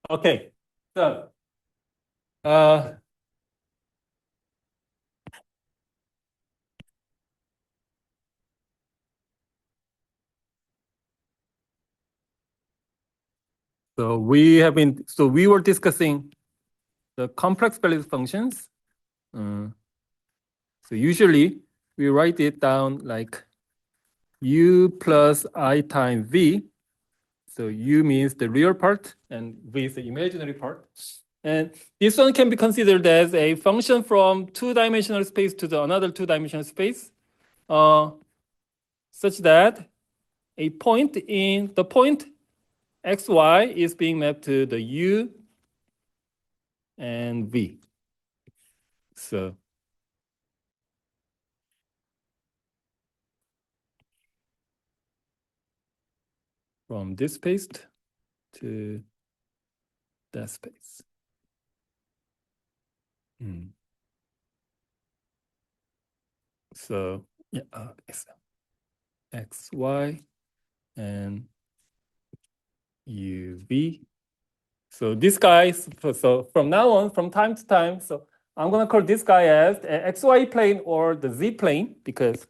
Okay, so uh, we were discussing the complex valued functions. So usually we write it down like u plus I times v. So u means the real part and v is the imaginary part. And this one can be considered as a function from two-dimensional space to the another two-dimensional space, such that a point in the point xy is being mapped to the u and v. So from this space to that space. So yeah, xy and uv. So this guy, so from now on, from time to time, so I'm gonna call this guy as xy plane or the z plane, because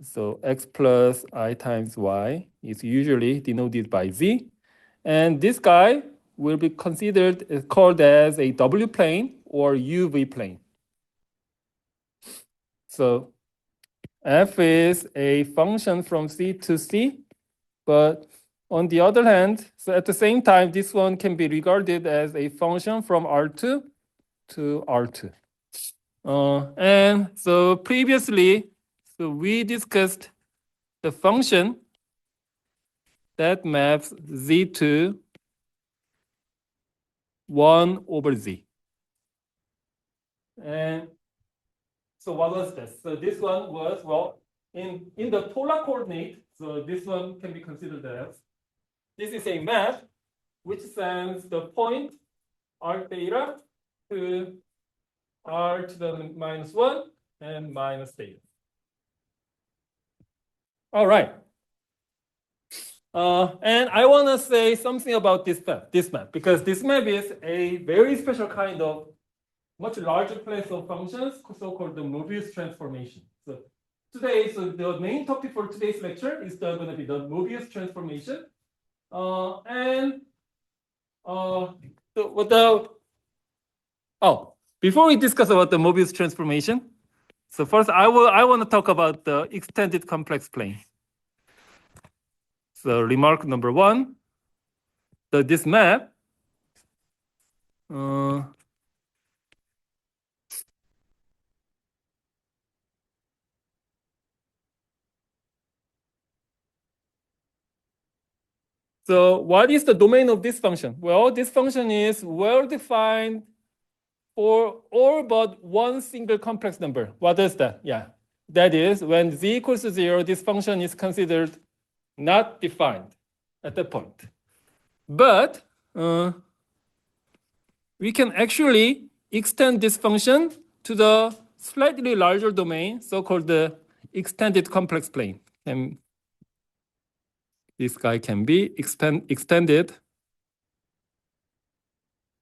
so x plus I times y is usually denoted by z. And this guy will be considered called as a w plane or uv plane. So f is a function from c to c, but on the other hand, so at the same time, this one can be regarded as a function from R2 to R2. And so previously, so we discussed the function that maps z to 1 over z. And so what was this? So this one was, well, in the polar coordinate, so this one can be considered as, this is a map which sends the point r theta to r to the -1 and minus theta. All right. And I want to say something about this map, because this map is a very special kind of much larger class of functions, so-called the Mobius transformation. So today, so the main topic for today's lecture is going to be the Mobius transformation. Before we discuss about the Mobius transformation, so first I want to talk about the extended complex plane. So remark number one, this map so what is the domain of this function? Well, this function is well defined for all but one single complex number. What is that? Yeah, that is when z equals to 0, this function is considered not defined at that point. But we can actually extend this function to the slightly larger domain, so-called the extended complex plane. And this guy can be extended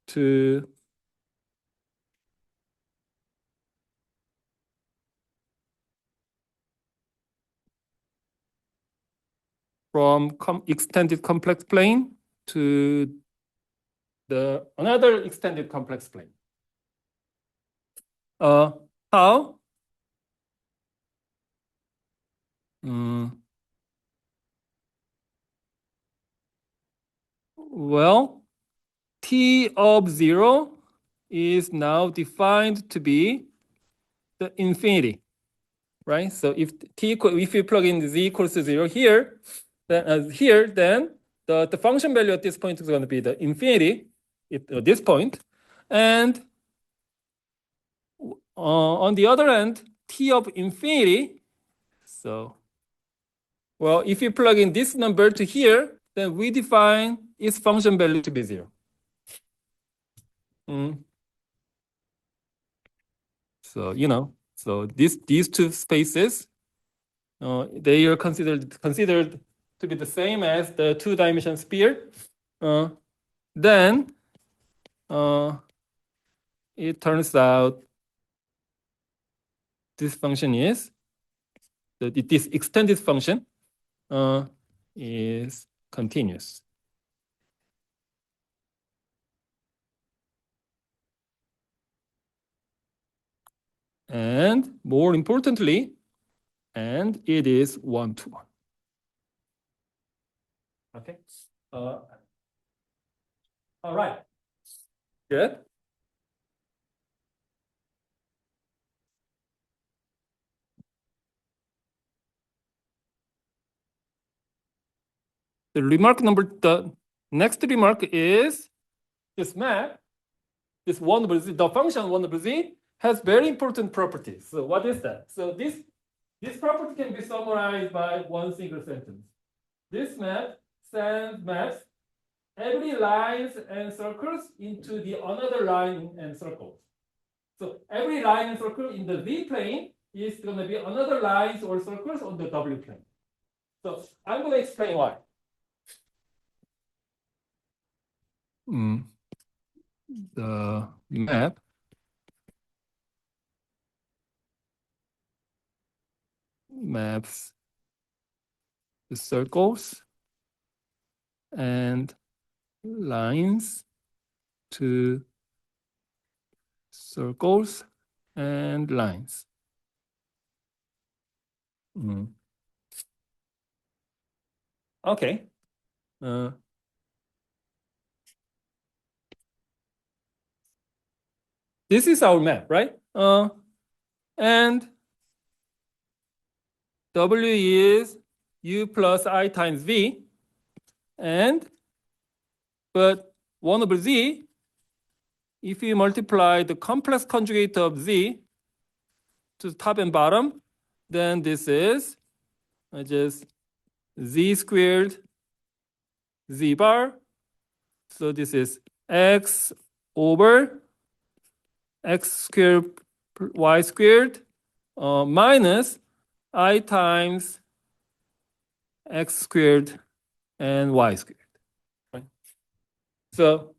to from extended complex plane to the another extended complex plane. How? Well, t of 0 is now defined to be the infinity, right? So if you plug in z equals to 0 here, then the function value at this point is going to be the infinity at this point, and on the other hand, t of infinity. So, well, if you plug in this number to here, then we define its function value to be 0. So so these two spaces, they are considered to be the same as the two-dimensional sphere. then it turns out this function is this extended function is continuous. And more importantly, and it is one-to-one. Okay. All right. Good. The next remark is this map, this one over z, the function one over z has very important properties. So what is that? So this property can be summarized by one single sentence. This map maps every lines and circles into the another line and circle. So every line and circle in the z plane is going to be another lines or circles on the w plane. So I'm going to explain why. The map maps the circles and lines to circles and lines. Okay. This is our map, right? And W is U plus I times V. But 1 over Z, if you multiply the complex conjugate of Z to the top and bottom, then this is just Z squared Z bar. So this is X over X squared Y squared minus I times X squared and Y squared. Right? So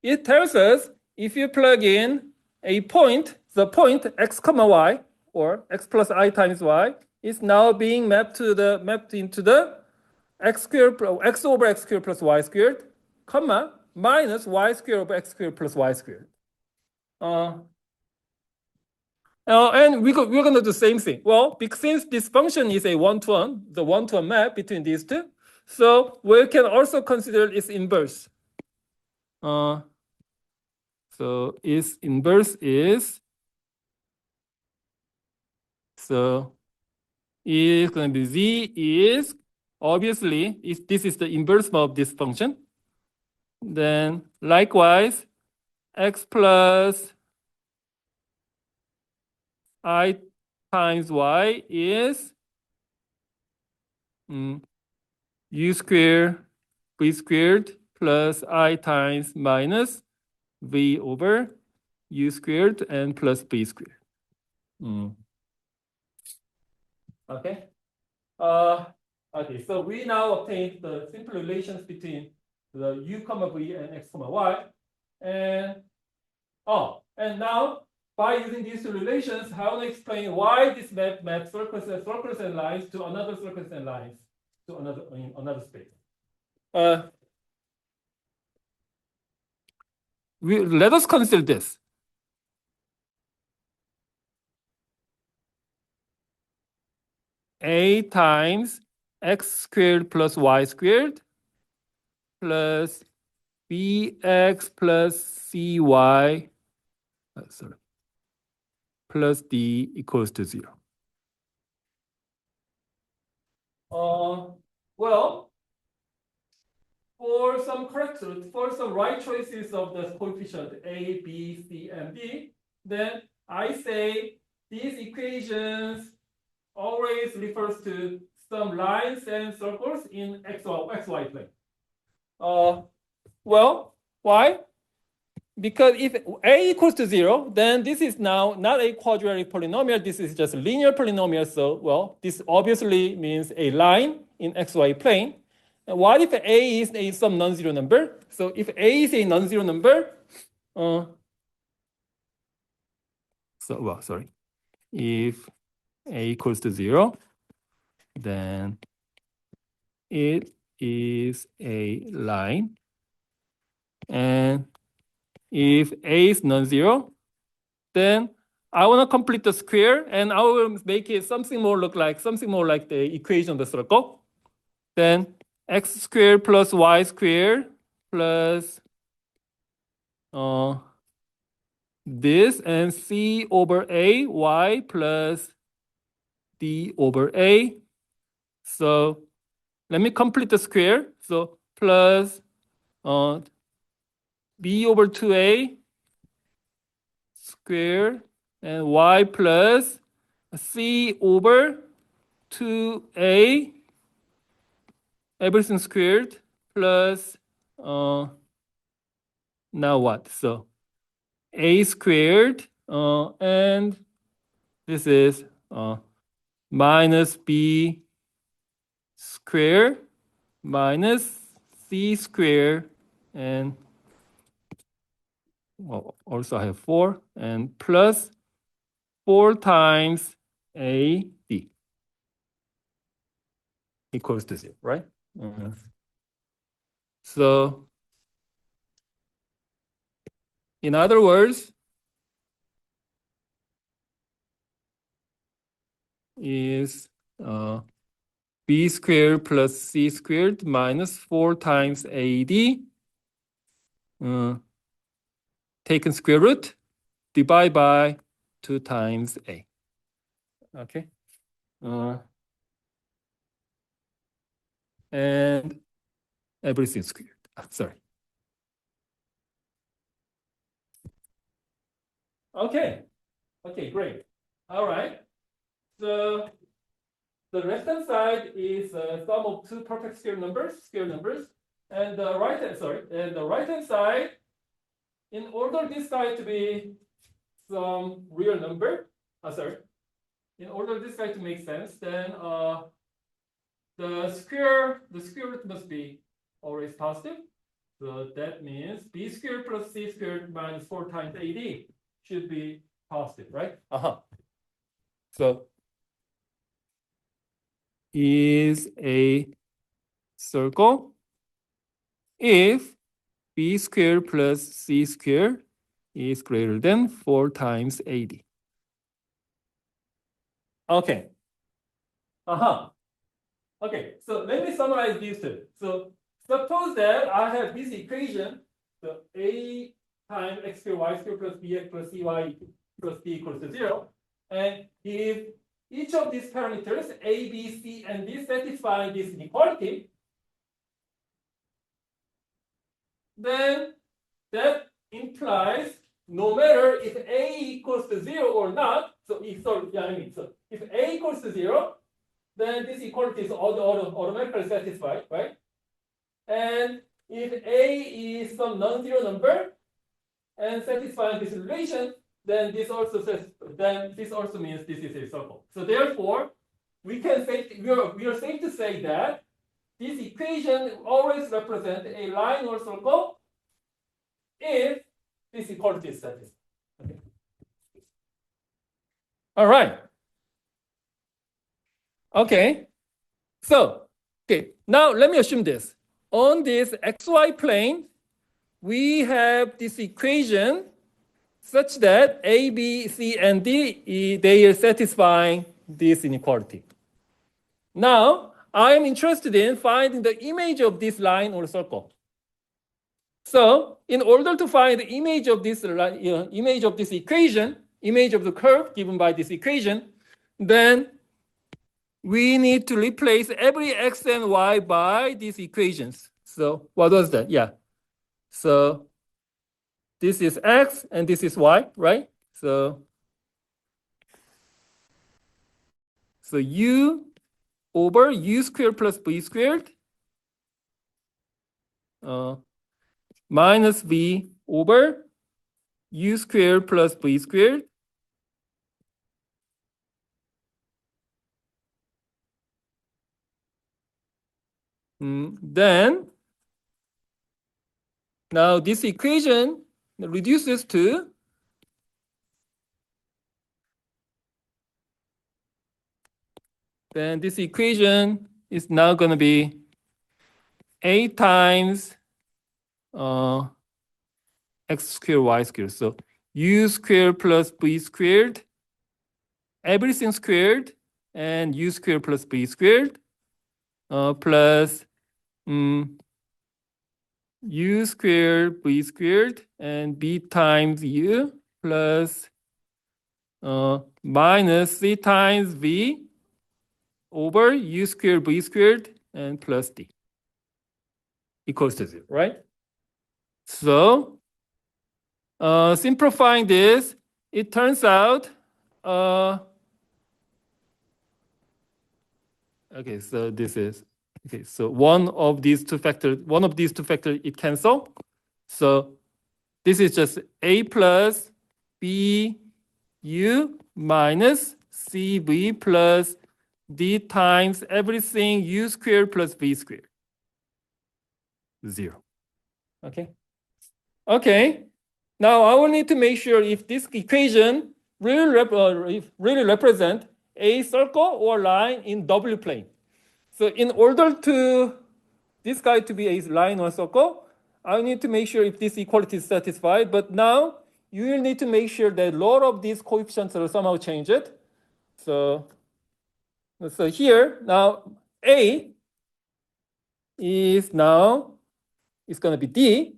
it tells us if you plug in a point, the point X comma Y or X plus I times Y is now being mapped into the X over X squared plus Y squared, comma, minus Y squared over X squared plus Y squared. And we're going to do the same thing. Well, because since this function is a one-to-one, the one-to-one map between these two, so we can also consider its inverse. So its inverse is, so is going to be Z is, obviously, if this is the inverse of this function, then likewise, X plus I times Y is U squared V squared plus I times minus V over U squared and plus B squared. Okay. Okay, so we now obtain the simple relations between the U comma V and X comma Y. And now by using these two relations, how to explain why this map maps circles and lines to another circles and lines to another space. Let us consider this. A times X squared plus Y squared plus BX plus CY, plus D equals to 0. Well, for some right choices of the coefficient A, B, C, and D, then I say these equations always refers to some lines and circles in XY plane. Well, why? Because if A equals to 0, then this is now not a quadratic polynomial. This is just a linear polynomial. So, well, this obviously means a line in XY plane. And what if A is some non-zero number? So if A is a non-zero number, if A equals to 0, then it is a line. And if A is non-zero, then I want to complete the square, and I will make it something more like the equation of the circle. Then x squared plus y squared plus this, and c over a y plus d over a. So let me complete the square. So plus b over 2a squared and y plus c over 2a everything squared plus now what? So a squared and this is minus b squared minus c squared, and well, also I have 4, and plus 4 times a d equals to 0, right? So in other words, is b squared plus c squared minus 4 times AD taken square root, divide by 2 times A. Okay. And everything squared. Sorry. Okay. Okay, great. All right. So the left-hand side is sum of two perfect square numbers, and the right-hand side, in order this side to be some real number, in order this side to make sense, then the square root must be always positive. So that means b squared plus c squared minus 4 times AD should be positive, right? So is a circle if b squared plus c squared is greater than 4 times AD. Okay. Okay, so let me summarize these two. So suppose that I have this equation, so a times x squared y squared plus bx plus cy plus d equals to 0. And if each of these parameters, a, b, c, and d, satisfy this inequality, then that implies no matter if a equals to 0 or not, so if a equals to 0, then this equality is automatically satisfied, right? And if a is some non-zero number and satisfying this relation, then this also means this is a circle. So therefore, we are safe to say that this equation always represents a line or circle if this equality is satisfied. Okay. All right. Okay. So, now let me assume this. On this xy plane, we have this equation such that A, B, C, and D, they are satisfying this inequality. Now, I am interested in finding the image of this line or circle. So, in order to find the image of this equation, image of the curve given by this equation, then we need to replace every x and y by these equations. So what was that? Yeah. So this is x and this is y, right? So u over u squared plus v squared minus v over u squared plus v squared then now this equation reduces to then this equation is now going to be a times x squared y squared. So u squared plus b squared, everything squared, and u squared plus b squared plus u squared b squared and b times u plus minus c times v over u squared b squared and plus d equals to 0, right? So simplifying this, it turns out okay, so this is okay. So one of these two factors it cancel. So this is just a plus b u minus cv plus d times everything u squared plus v squared. 0. Okay. Okay. Now I will need to make sure if this equation really represent a circle or line in W plane. So in order to this guy to be a line or circle, I need to make sure if this equality is satisfied. But now you will need to make sure that a lot of these coefficients are somehow changed. So here now A is now it's going to be D.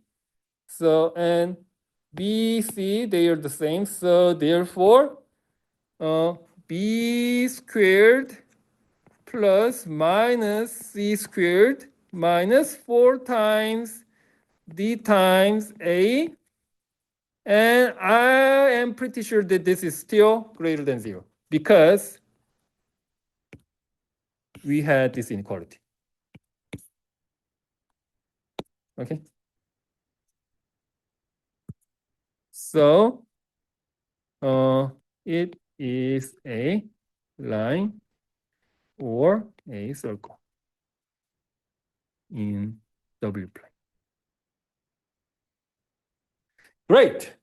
So and B, C, they are the same. So therefore, B squared plus minus C squared minus 4 times D times A. And I am pretty sure that this is still greater than 0 because we had this inequality. Okay. So it is a line or a circle in W plane. Great.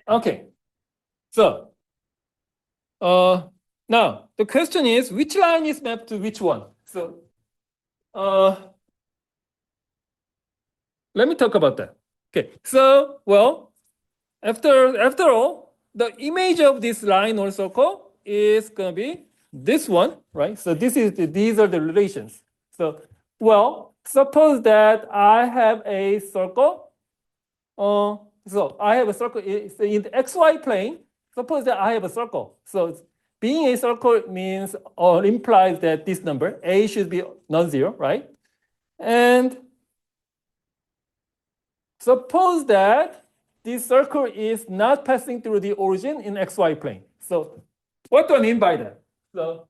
Okay. So now the question is which line is mapped to which one? So let me talk about that. Okay. So well, after all, the image of this line or circle is gonna be this one, right? So these are the relations. So well, suppose that I have a circle. So I have a circle in the xy plane. Suppose that I have a circle. So being a circle means or implies that this number a should be non-zero, right? And suppose that this circle is not passing through the origin in xy plane. So what do I mean by that? So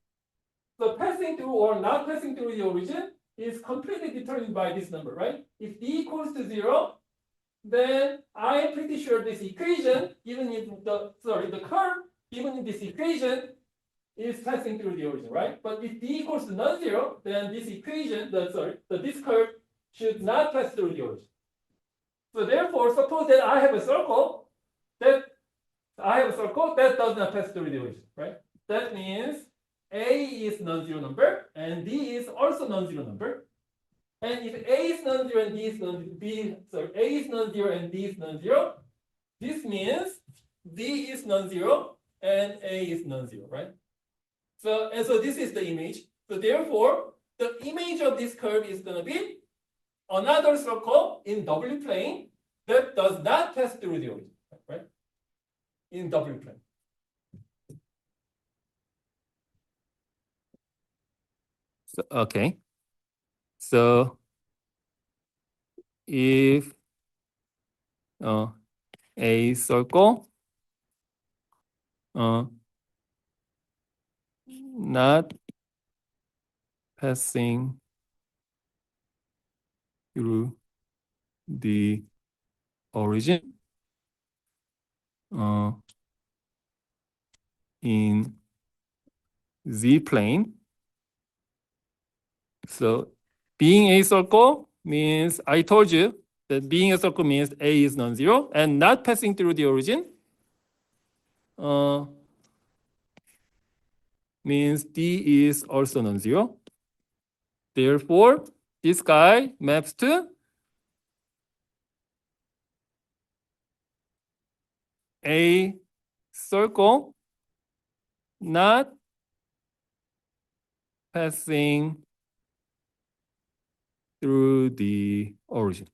passing through or not passing through the origin is completely determined by this number, right? If d equals to 0, then I am pretty sure this equation, even if the curve, even in this equation, is passing through the origin, right? But if d equals to non-zero, then this equation, this curve should not pass through the origin. So therefore, suppose that I have a circle that does not pass through the origin, right? That means A is non-zero number and D is also non-zero number. And if A is non-zero and D is non-zero, A is non-zero and D is non-zero, this means D is non-zero and A is non-zero, right? So this is the image. So therefore, the image of this curve is going to be another circle in W plane that does not pass through the origin, right? In W plane. So, okay. So if a circle not passing through the origin in Z plane, So being a circle means, I told you that being a circle means A is non-zero and not passing through the origin means D is also non-zero. Therefore, this guy maps to a circle not passing through the origin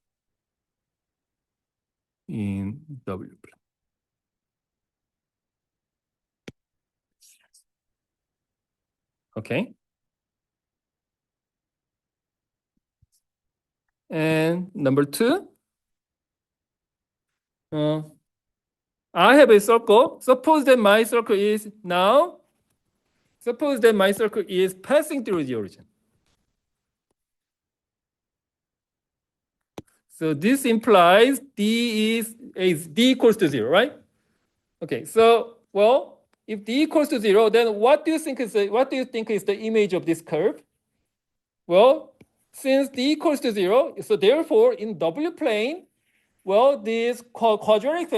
in W plane. Okay. And number two, I have a circle. Suppose that my circle is passing through the origin. So this implies D equals to 0, right? Okay, so well, if D equals to 0, then what do you think is the image of this curve? Well, since D equals to 0, so therefore in W plane, well, this quadratic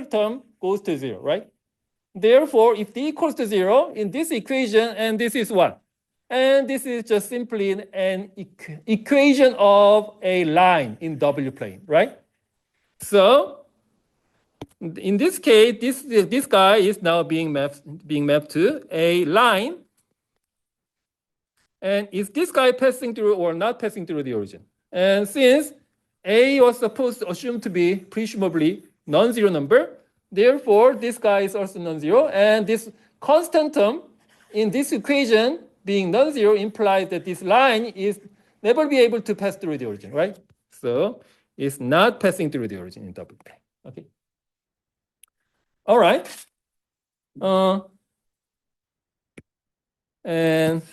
term goes to 0, right? Therefore, if D equals to 0 in this equation, and this is 1, and this is just simply an equation of a line in W plane, right? So in this case, this guy is now being mapped to a line. And is this guy passing through or not passing through the origin? And since A was supposed to assume to be presumably non-zero number, therefore this guy is also non-zero. And this constant term in this equation being non-zero implies that this line is never be able to pass through the origin, right? So it's not passing through the origin in W plane. Okay. All right. And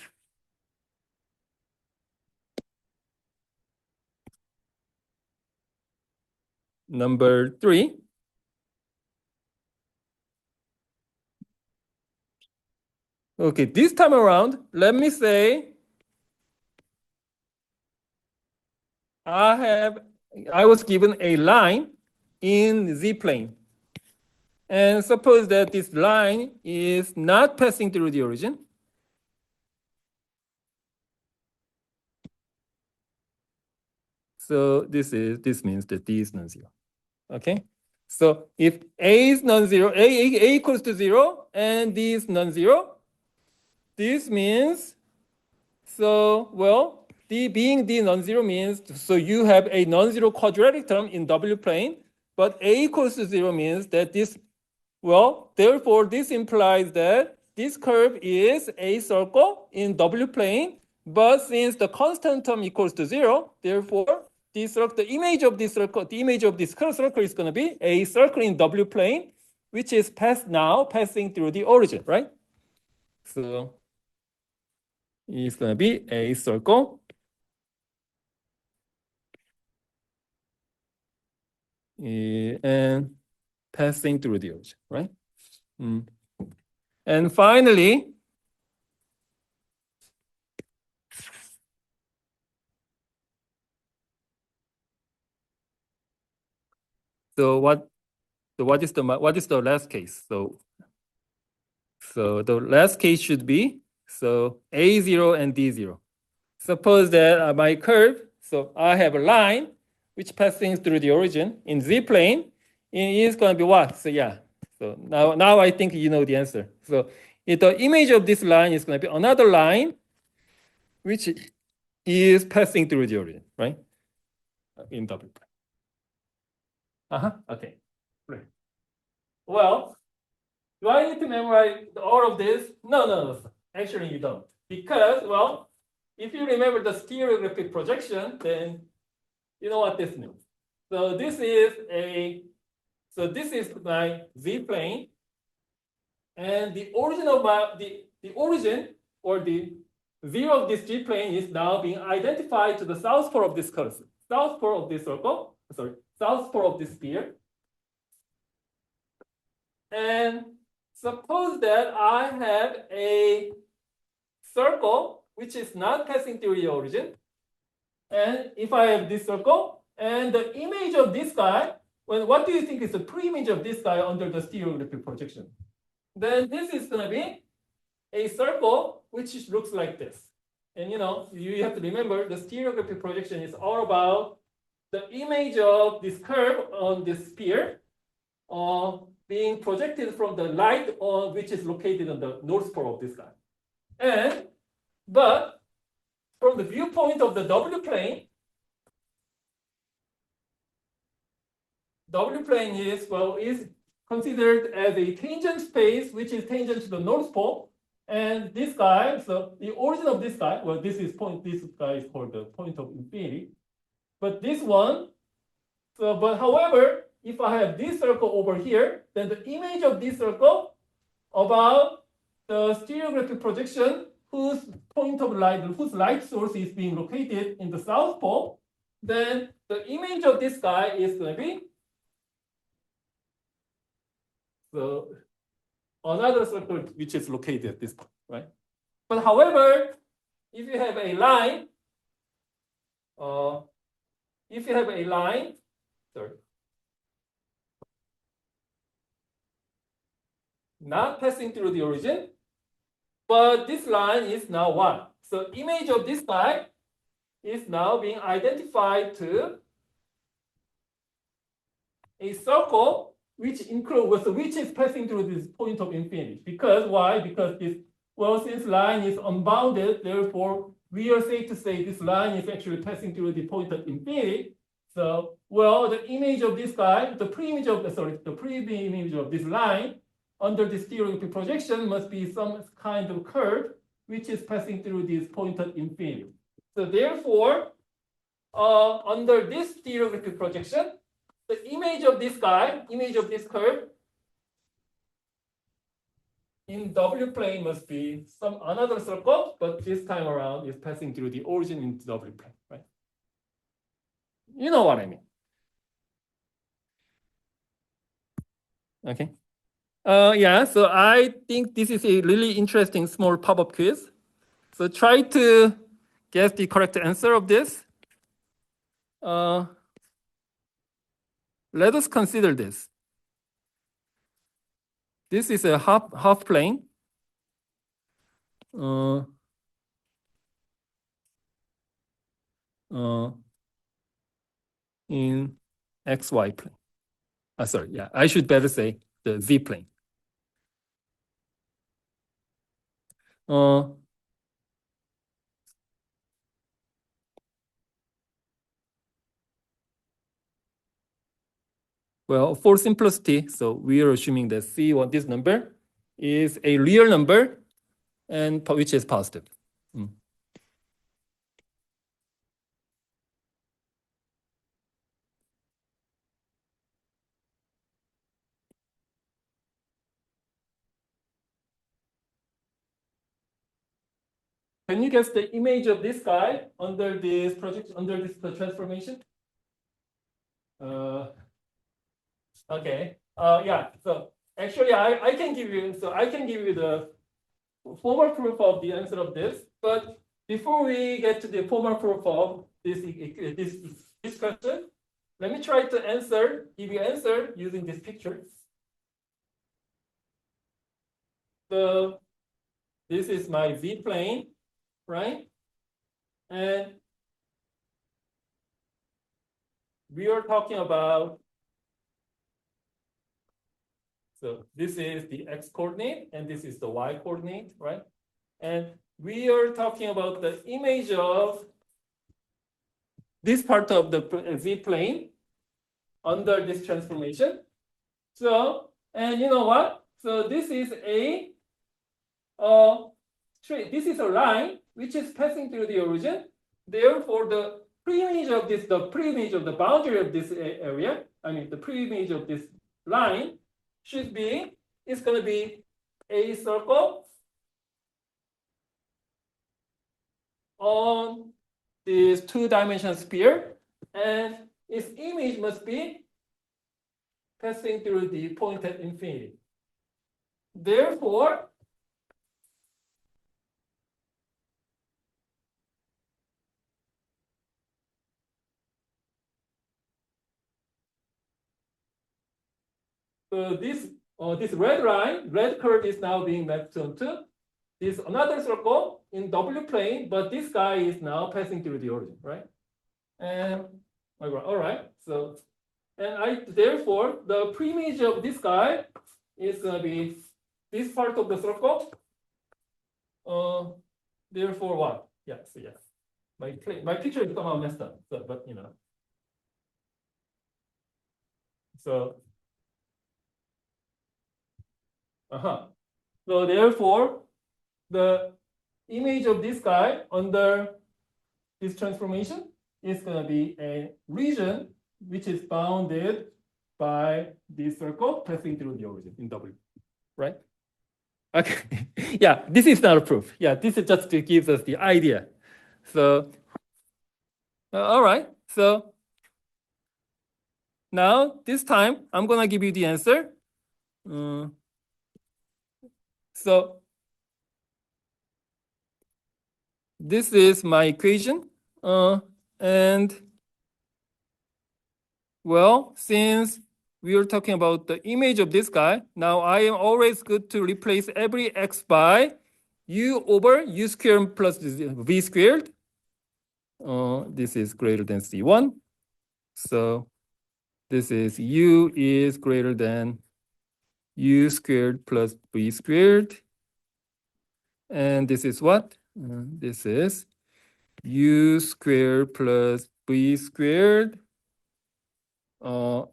number 3. Okay, this time around, let me say I was given a line in Z plane. And suppose that this line is not passing through the origin. So this means that D is non-zero. Okay. So if A is non-zero, A equals to 0 and D is non-zero, this means D being D non-zero means so you have a non-zero quadratic term in W plane, but A equals to 0 means that therefore this implies that this curve is a circle in W plane, but since the constant term equals to 0, therefore the image of this circle is going to be a circle in W plane, which is passing through the origin, right? So it's going to be a circle and passing through the origin, right? And finally, what is the last case? So the last case should be A0 and D0. Suppose that my curve, so I have a line which passing through the origin in Z plane, it is going to be what? So yeah. So now I think you know the answer. So the image of this line is going to be another line which is passing through the origin, right? In W plane. Okay. Great. Well, do I need to memorize all of this? No. Actually, you don't. Because, if you remember the stereographic projection, then you know what this means. So this is my Z plane, and the origin of the origin or the zero of this G plane is now being identified to the south pole of this cursor, south pole of this circle, south pole of this sphere. And suppose that I have a circle which is not passing through the origin. And if I have this circle, and the image of this guy, well, what do you think is the pre-image of this guy under the stereographic projection? Then this is going to be a circle which looks like this. And you have to remember the stereographic projection is all about the image of this curve on this sphere being projected from the light which is located on the north pole of this guy. But from the viewpoint of the W plane is considered as a tangent space which is tangent to the north pole. And this guy, so the origin of this guy, well, this guy is called the point of infinity. But this one, but however, if I have this circle over here, then the image of this circle about the stereographic projection whose light source is being located in the south pole, then the image of this guy is going to be another circle which is located at this point, right? But however, if you have a line, not passing through the origin, but this line is now 1. So image of this guy is now being identified to a circle which is passing through this point of infinity. Because why? Because since line is unbounded, therefore we are safe to say this line is actually passing through the point of infinity. So, the image of this guy, the pre-image of this line under this stereographic projection must be some kind of curve which is passing through this point of infinity. So therefore, under this stereographic projection, the image of this curve in W plane must be another circle, but this time around is passing through the origin into W plane, right? You know what I mean. Okay. So I think this is a really interesting small pop-up quiz. So try to guess the correct answer of this. Let us consider this. This is a half plane. In XY plane. I should better say the Z plane. Well, for simplicity, so we are assuming that C1, this number, is a real number, and which is positive. Can you guess the image of this guy under this transformation? Okay. So actually, I can give you the formal proof of the answer of this. But before we get to the formal proof of this question, let me try to give you answer using this picture. So this is my Z plane, right? And we are talking about, so this is the X coordinate and this is the Y coordinate, right? And we are talking about the image of this part of the Z plane under this transformation. So, and you know what? So this is a line which is passing through the origin. Therefore, the pre-image of the boundary of this area, the pre-image of this line is going to be a circle on this two-dimensional sphere, and its image must be passing through the point at infinity. Therefore, this red line, red curve is now being mapped onto this another circle in W plane, but this guy is now passing through the origin, right? And all right, so therefore the preimage of this guy is gonna be this part of the circle. Therefore what? Yeah, so yeah. My picture is somehow messed up, so, but you know. So so therefore the image of this guy under this transformation is going to be a region which is bounded by this circle passing through the origin in W, right? Okay, yeah, this is not a proof. Yeah, this is just to give us the idea. So, all right, so now this time I'm going to give you the answer. So this is my equation. And well, since we are talking about the image of this guy, now I am always good to replace every x by u over u squared plus v squared. This is greater than C1. So this is u is greater than u squared plus v squared. And this is what? This is u squared plus v squared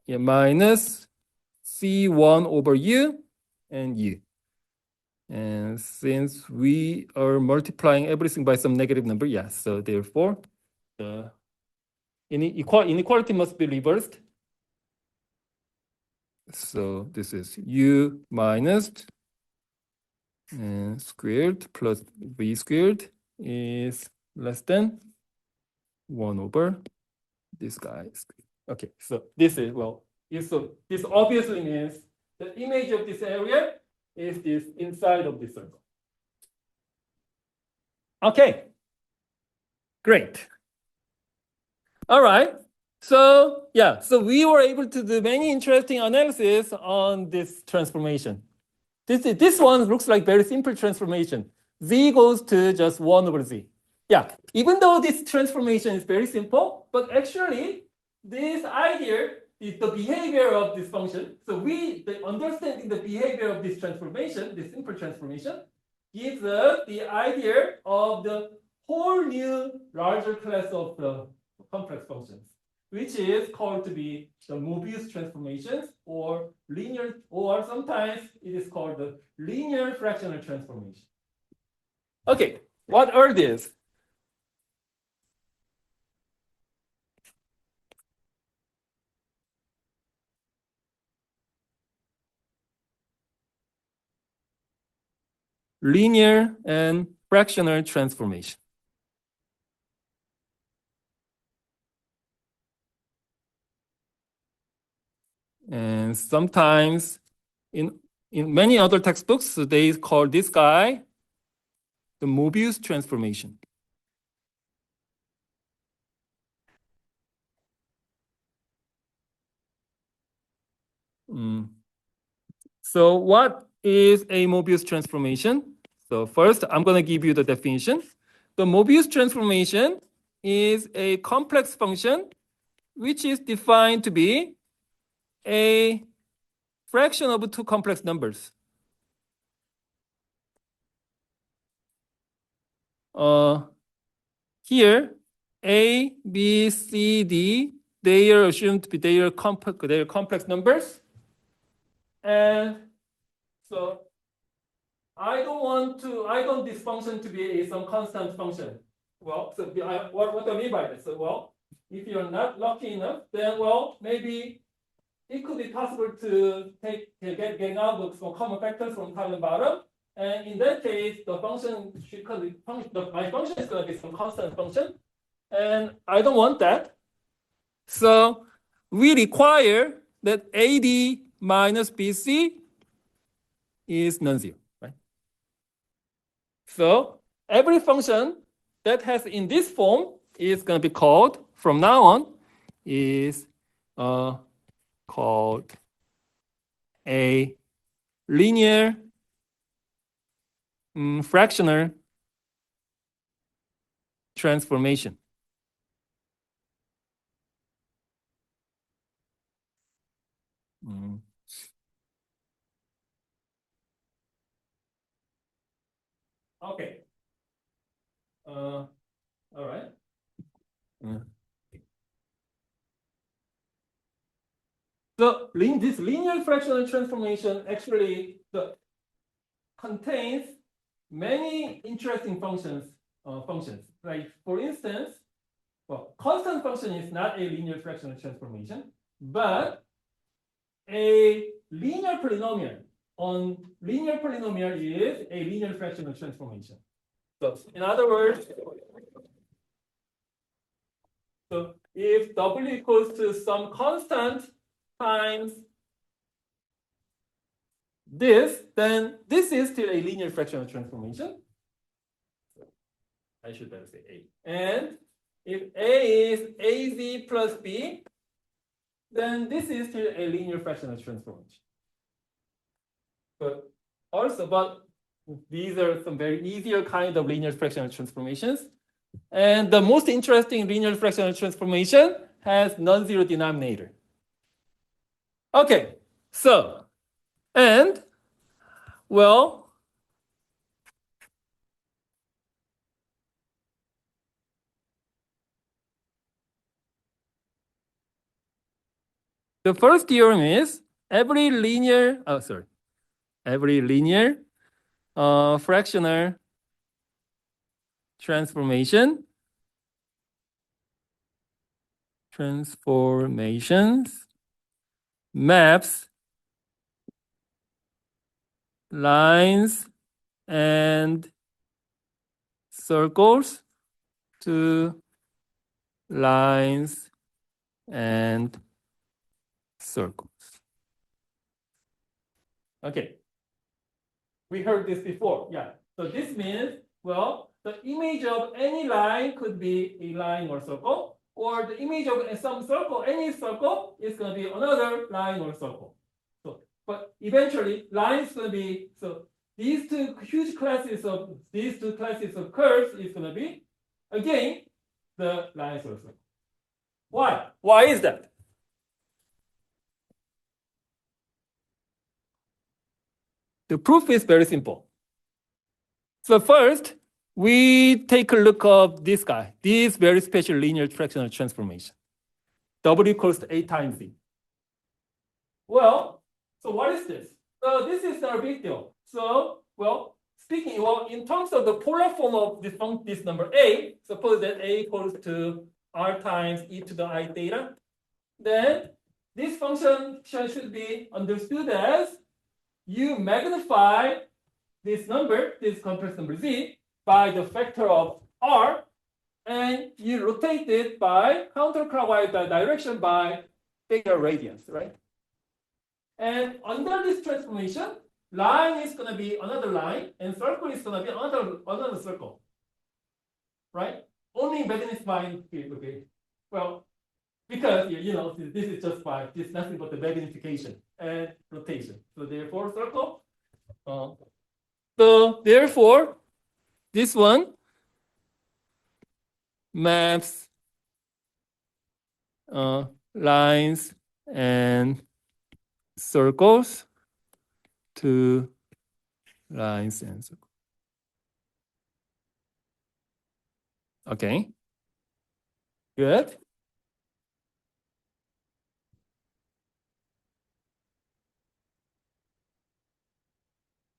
minus C1 over u and u. And since we are multiplying everything by some negative number, yes, so therefore the inequality must be reversed. So this is u minus and squared plus v squared is less than 1 over this guy. Okay, so this is, well, so this obviously means the image of this area is this inside of this circle. Okay, great. All right, so yeah, so we were able to do many interesting analysis on this transformation. This one looks like very simple transformation. Z goes to just 1 over Z. Yeah, even though this transformation is very simple, but actually this idea is the behavior of this function. So understanding the behavior of this transformation, this simple transformation, gives us the idea of the whole new larger class of the complex functions, which is called to be the Mobius transformations or linear, or sometimes it is called the linear fractional transformation. Okay, what are these? Linear and fractional transformation. And sometimes in many other textbooks, they call this guy the Mobius transformation. So what is a Mobius transformation? So first, I'm going to give you the definition. The Mobius transformation is a complex function which is defined to be a fraction of two complex numbers. Here, A, B, C, D, they are assumed to be their complex numbers. And so I don't want this function to be some constant function. Well, so what do I mean by this? So, well, if you're not lucky enough, then, well, maybe it could be possible to getting out of some common factors from top and bottom. And in that case, the function my function is going to be some constant function. And I don't want that. So we require that AD minus BC is non-zero, right? So every function that has in this form is going to be called, from now on, is called a linear fractional transformation. Okay. All right. So this linear fractional transformation actually contains many interesting functions. Like for instance, well, constant function is not a linear fractional transformation, but a linear polynomial on linear polynomial is a linear fractional transformation. So in other words, so if W equals to some constant times this, then this is still a linear fractional transformation. I should better say A. And if A is AZ plus B, then this is still a linear fractional transformation. But these are some very easier kind of linear fractional transformations. And the most interesting linear fractional transformation has non-zero denominator. Okay, so, and, well, the first theorem is every linear fractional transformations maps lines and circles to lines and circles. Okay. We heard this before. Yeah. So this means, well, the image of any line could be a line or circle, or the image of some circle, any circle is going to be another line or circle. So, but eventually, line is going to be, so these two classes of curves is going to be, again, the lines or circle. Why? Why is that? The proof is very simple. So first, we take a look of this guy, this very special linear fractional transformation. W equals to A times Z. Well, so what is this? So this is not a big deal. So, well, in terms of the polar form of this number A, suppose that A equals to R times e to the I theta, then this function should be understood as you magnify this complex number Z, by the factor of R, and you rotate it by counterclockwise direction by bigger radians, right? And under this transformation, line is going to be another line, and circle is going to be another circle, right? Only magnifying field will be, well, because this is just by this nothing but the magnification and rotation. So therefore, circle. So therefore, this one maps lines and circles to lines and circles. Okay. Good.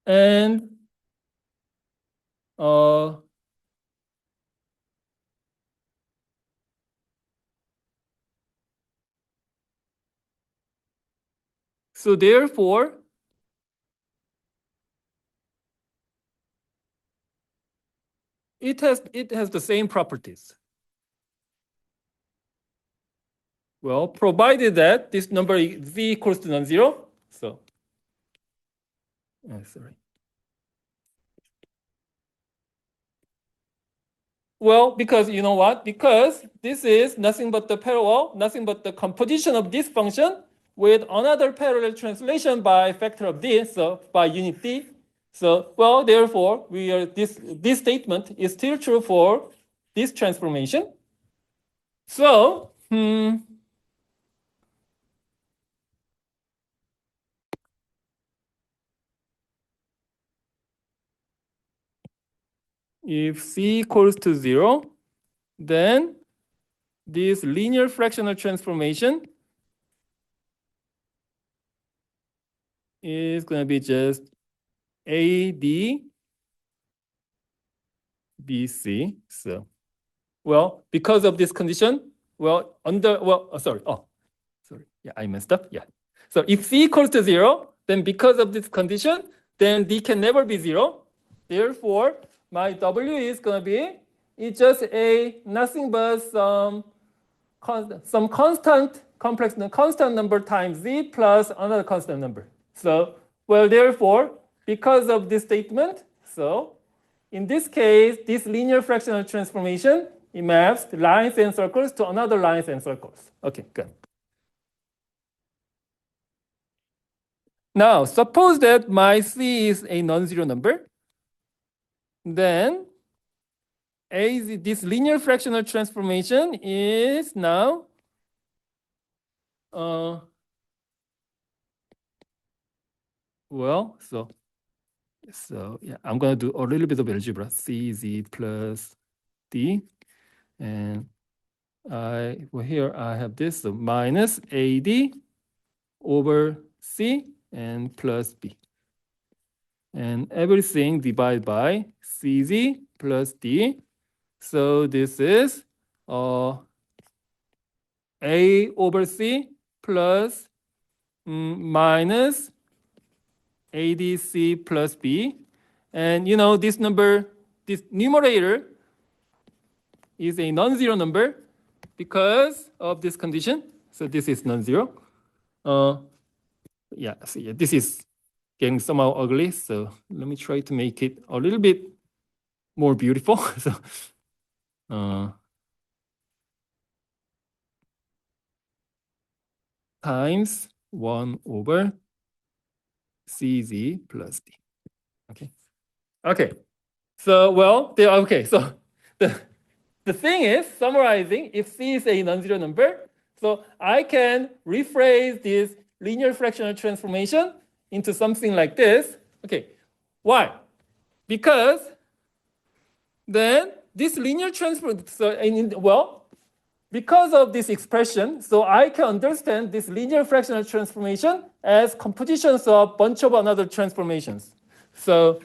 And so therefore, it has the same properties. Well, provided that this number Z equals to non-zero. So, sorry. Well, because you know what? Because this is nothing but the parallel, nothing but the composition of this function with another parallel translation by factor of d, so by unit d. So, well, therefore, this statement is still true for this transformation. So, if c equals to 0, then this linear fractional transformation is going to be just AD BC. So, well, because of this condition, well, sorry, yeah, I messed up, yeah. So if c equals to 0, then because of this condition, then d can never be 0. Therefore, my w is going to be, it's just nothing but some constant constant number times z plus another constant number. So, well, therefore, because of this statement, so in this case, this linear fractional transformation, it maps the lines and circles to another lines and circles. Okay, good. Now, suppose that my c is a non-zero number, then this linear fractional transformation is now well, so yeah, I'm going to do a little bit of algebra. CZ plus D, and here I have this, so minus AD over C and plus B, and everything divided by CZ plus D. So this is A over C plus minus ADC plus B. And you know, this number, this numerator is a non-zero number because of this condition. So this is non-zero. Yeah, so yeah, this is getting somehow ugly. So let me try to make it a little bit more beautiful. So times 1 over CZ plus D. Okay. Okay. So, well, okay. So the thing is, summarizing, if C is a non-zero number, so I can rephrase this linear fractional transformation into something like this. Okay. Why? Because then this linear transform, well, because of this expression, so I can understand this linear fractional transformation as compositions of a bunch of another transformations. So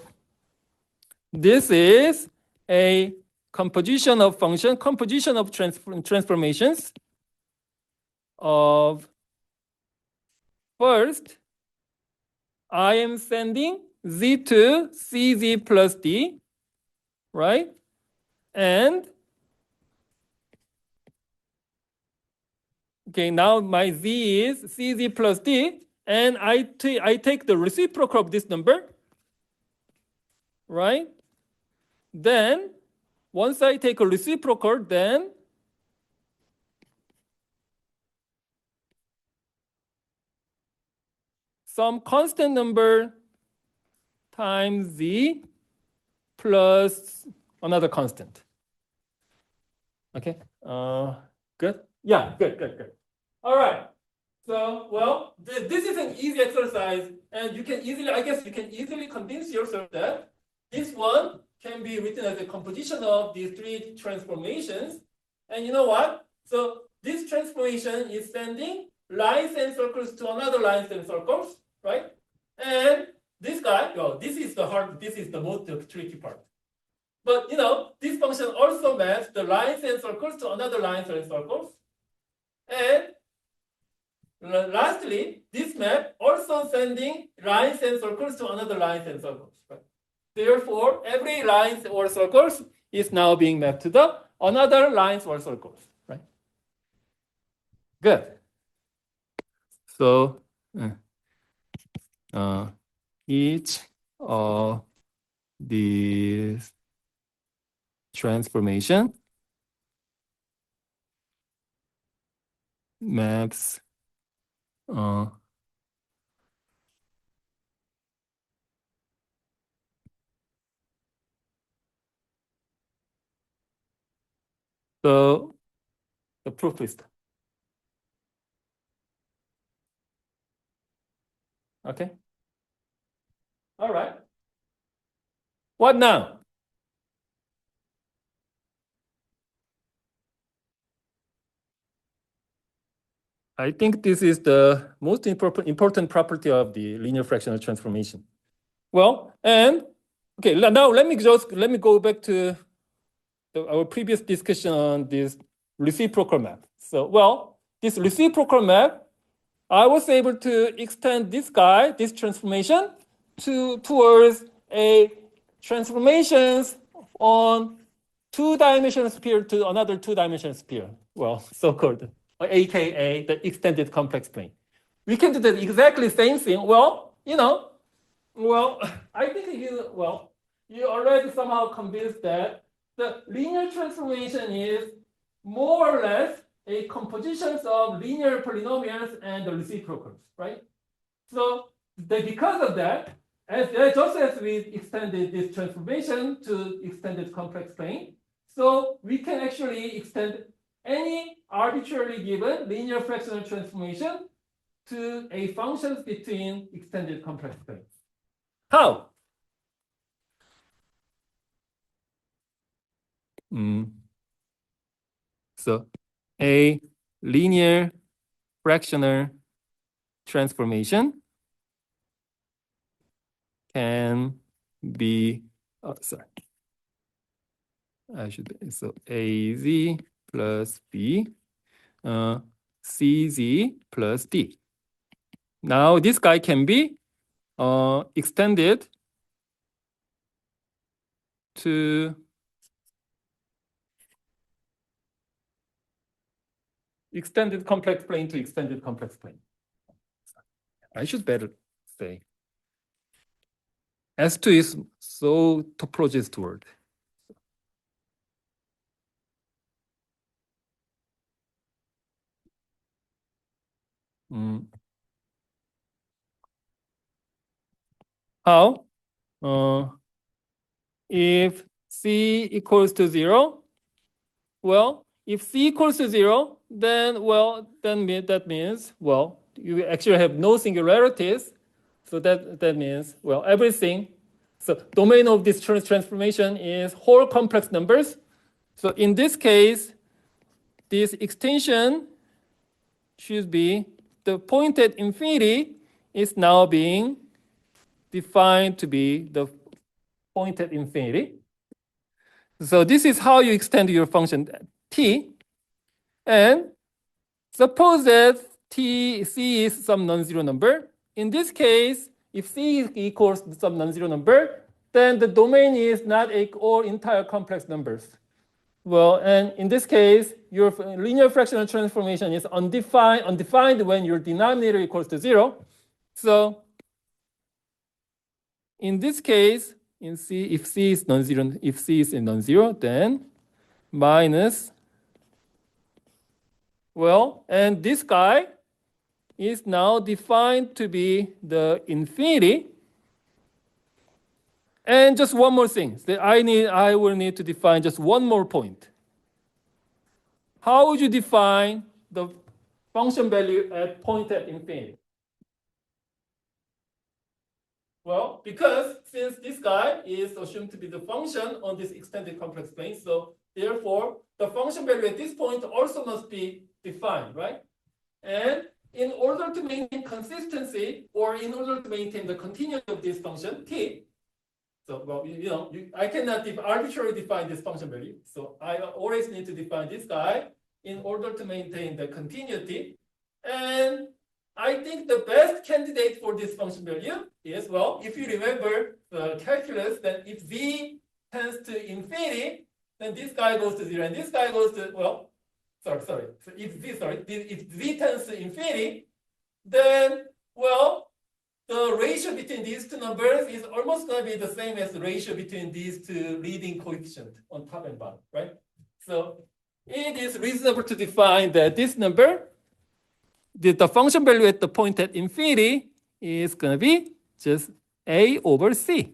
this is a composition of transformations of, first, I am sending z to cz plus d, right? And okay, now my z is cz plus d, and I take the reciprocal of this number, right? Then once I take a reciprocal, then some constant number times z plus another constant. Okay, good? Yeah, good. All right. So, well, this is an easy exercise, and you can easily, I guess you can easily convince yourself that this one can be written as a composition of these three transformations. And you know what? So this transformation is sending lines and circles to another lines and circles, right? And this guy, well, this is the most tricky part. But you know, this function also maps the lines and circles to another lines and circles. And lastly, this map also sending lines and circles to another lines and circles. Right? Therefore, every lines or circles is now being mapped to the another lines or circles. Right? Good. So each of these transformation maps So the proof is okay. All right. What now? I think this is the most important property of the linear fractional transformation. Well, and okay, now let me go back to our previous discussion on this reciprocal map. So, well, this reciprocal map, I was able to extend this transformation towards a transformations on two-dimensional sphere to another two-dimensional sphere. Well, so-called, AKA the extended complex plane. We can do the exactly same thing. Well, I think you already somehow convinced that the linear transformation is more or less a composition of linear polynomials and the reciprocals, right? So because of that, just as we extended this transformation to extended complex plane, so we can actually extend any arbitrarily given linear fractional transformation to a functions between extended complex planes. How? So a linear fractional transformation can be, so AZ plus B, CZ plus D. Now this guy can be extended to extended complex plane to extended complex plane. I should better say. S2 is so topologist word. How? If C equals to 0, well, if C equals to 0, then that means, well, you actually have no singularities. So that means, well, everything. So domain of this transformation is whole complex numbers. So in this case, this extension should be the point at infinity is now being defined to be the point at infinity. So this is how you extend your function t. And suppose that C is some non-zero number. In this case, if C equals some non-zero number, then the domain is not all entire complex numbers. Well, and in this case, your linear fractional transformation is undefined when your denominator equals to 0. So in this case, in C, if C is non-zero, then minus, well, and this guy is now defined to be the infinity. And just one more thing, I will need to define just one more point. How would you define the function value at point at infinity? Well, because since this guy is assumed to be the function on this extended complex plane, so therefore the function value at this point also must be defined, right? And in order to maintain consistency, or in order to maintain the continuity of this function t, so well, I cannot arbitrarily define this function value. So I always need to define this guy in order to maintain the continuity. And I think the best candidate for this function value is, well, if you remember the calculus, that if z tends to infinity, then this guy goes to 0, and this guy goes to, well, sorry. So if z tends to infinity, then, well, the ratio between these two numbers is almost going to be the same as the ratio between these two leading coefficients on top and bottom, right? So it is reasonable to define that this number, the function value at the point at infinity is going to be just A over C,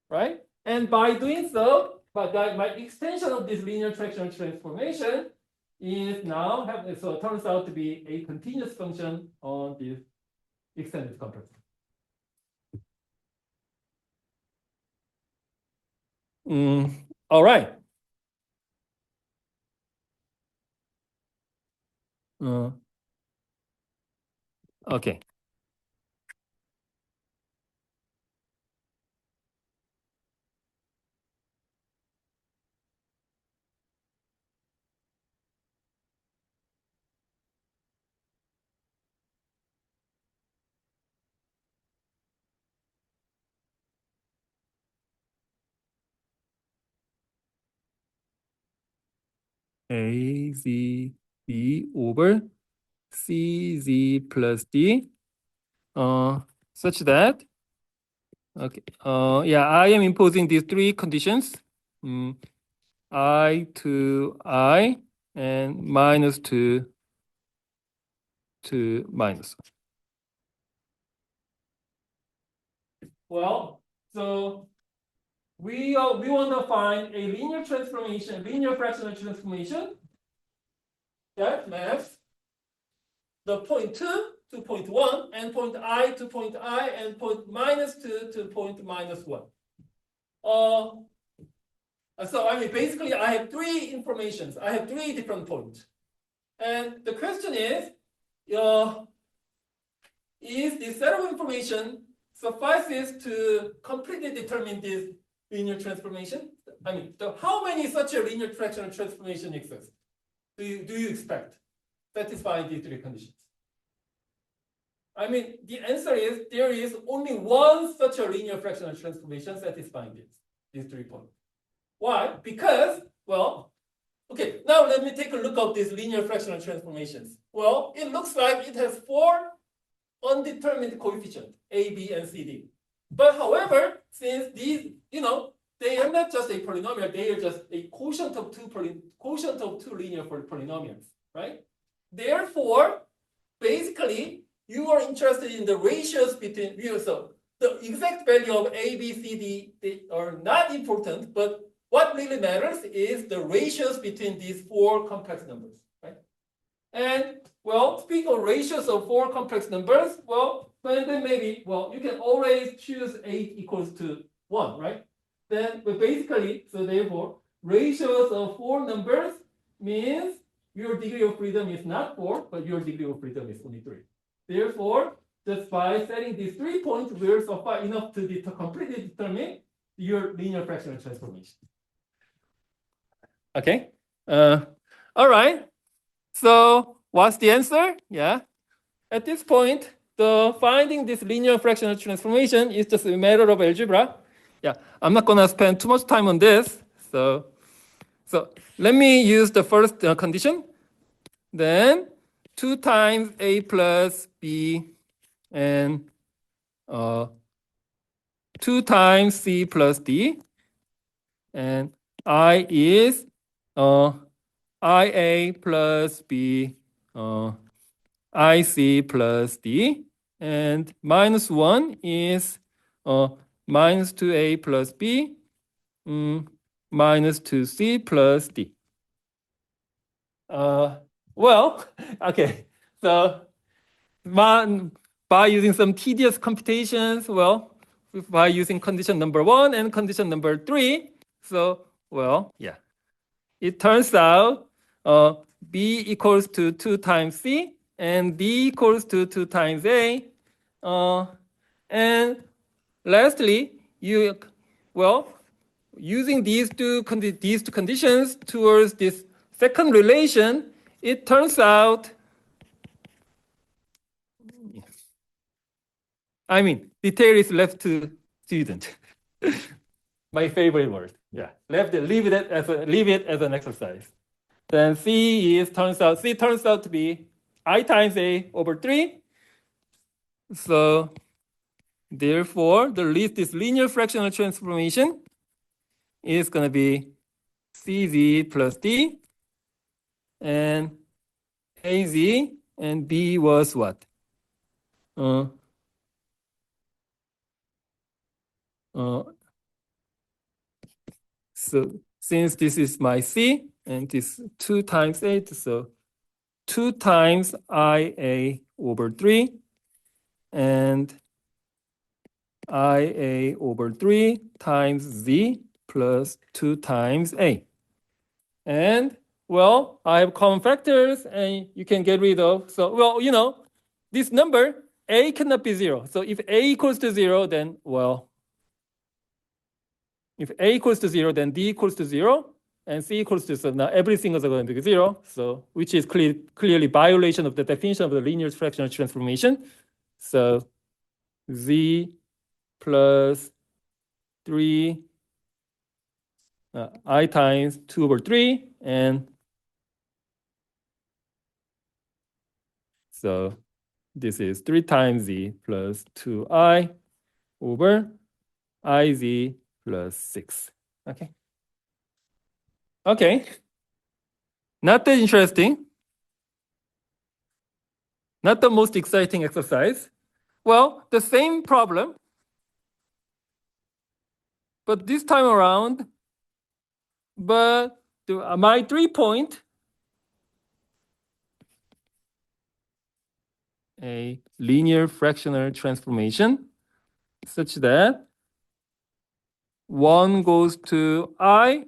right? And by doing so, my extension of this linear fractional transformation is now so it turns out to be a continuous function on this extended complex. All right. Okay. A Z B over C Z plus D, such that, okay, yeah, I am imposing these three conditions, I to I and minus to minus. Well, so we want to find a linear transformation, linear fractional transformation that maps the point 2 to point 1 and point I to point I and point minus 2 to point minus 1. So I mean, basically, I have three informations. I have three different points. And the question is the set of information suffices to completely determine this linear transformation? I mean, how many such a linear fractional transformation exists? Do you expect satisfying these three conditions? I mean, the answer is there is only one such a linear fractional transformation satisfying these 3 points. Why? Because, well, okay, now let me take a look at these linear fractional transformations. Well, it looks like it has 4 undetermined coefficients, A, B, and C, D. But however, since these, they are not just a polynomial, they are just a quotient of two linear polynomials, right? Therefore, basically, you are interested in the ratios between, so the exact value of A, B, C, D, they are not important, but what really matters is the ratios between these 4 complex numbers, right? And, well, speaking of ratios of 4 complex numbers, well, then maybe, well, you can always choose 8 equals to 1, right? Then, but basically, so therefore, ratios of 4 numbers means your degree of freedom is not 4, but your degree of freedom is only 3. Therefore, just by setting these 3 points, we're suffice enough to completely determine your linear fractional transformation. Okay. All right. So what's the answer? Yeah. At this point, finding this linear fractional transformation is just a matter of algebra. Yeah. I'm not gonna spend too much time on this. So let me use the first condition. Then 2 times A plus B and 2 times C plus D, and I is IA plus B, IC plus D, and minus 1 is minus 2A plus B, minus 2C plus D. Well, okay, so by using some tedious computations, well, by using condition number 1 and condition number 3, so, well, yeah. It turns out B equals to 2 times C and D equals to 2 times A. And lastly, using these two conditions towards this second relation, it turns out, I mean, detail is left to student. My favorite word. Yeah, leave it as an exercise. Then C turns out to be I times A over 3. So therefore, this linear fractional transformation is going to be CZ plus D and AZ and B was what? So since this is my C and this 2 times 8, so 2 times IA over 3 and IA over 3 times Z plus 2 times A. And well, I have common factors and you can get rid of. So, well, you know, this number, A cannot be 0. So if A equals to 0, then, well, if A equals to 0, then D equals to 0, and C equals to 0. Now everything is going to be 0, so which is clearly violation of the definition of the linear fractional transformation. So Z plus 3 I times 2 over 3, and so this is 3 times Z plus 2I over IZ plus 6. Okay. Okay. Not that interesting. Not the most exciting exercise. Well, the same problem, but this time around, but my 3-point, a linear fractional transformation such that 1 goes to I,